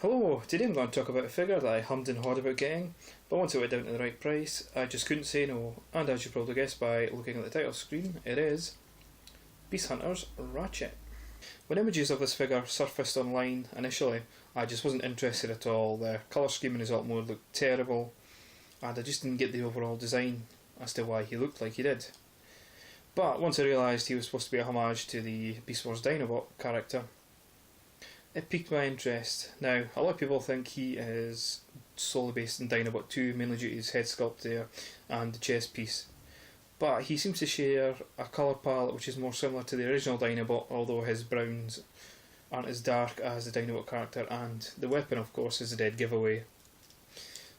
Hello, today I'm going to talk about a figure that I hummed and hawed about getting, but once it went down to the right price, I just couldn't say no, and as you probably guessed by looking at the title screen, it is Beast Hunter's Ratchet. When images of this figure surfaced online initially, I just wasn't interested at all. The colour scheme in his alt mode looked terrible, and I just didn't get the overall design as to why he looked like he did. But once I realised he was supposed to be a homage to the Beast Wars Dinobot character, it piqued my interest. Now, a lot of people think he is solely based in Dinobot 2, mainly due to his head sculpt there and the chest piece. But he seems to share a colour palette which is more similar to the original Dinobot, although his browns aren't as dark as the Dinobot character, and the weapon, of course, is a dead giveaway.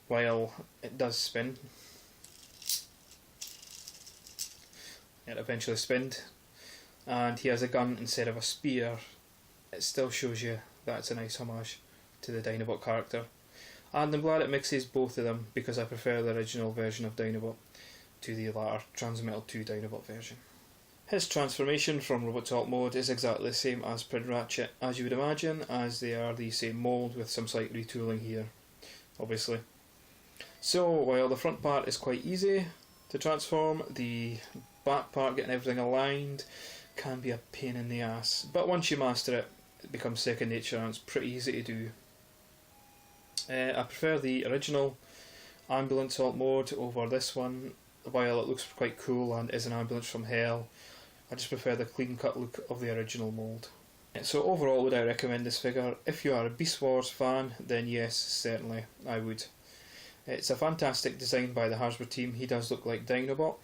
While it does spin, it eventually spinned, and he has a gun instead of a spear. It still shows you that it's a nice homage to the Dinobot character, and I'm glad it mixes both of them because I prefer the original version of Dinobot to the latter Transmetal 2 Dinobot version. His transformation from robot to alt mode is exactly the same as Prid Ratchet, as you would imagine, as they are the same mould with some slight retooling here, obviously. So while the front part is quite easy to transform, the back part, getting everything aligned, can be a pain in the ass, but once you master it, it becomes second nature and it's pretty easy to do. I prefer the original ambulance alt mode over this one. While it looks quite cool and is an ambulance from hell, I just prefer the clean cut look of the original mould. So overall, would I recommend this figure? If you are a Beast Wars fan, then yes, certainly I would. It's a fantastic design by the Hasbro team. He does look like Dinobot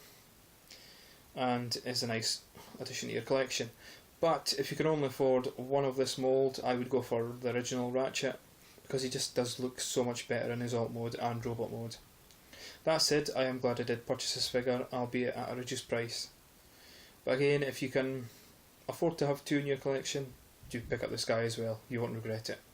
and is a nice addition to your collection. But if you can only afford one of this mould, I would go for the original Ratchet, because he just does look so much better in his alt mode and robot mode. That said, I am glad I did purchase this figure, albeit at a reduced price. But again, if you can afford to have two in your collection, do pick up this guy as well, you won't regret it.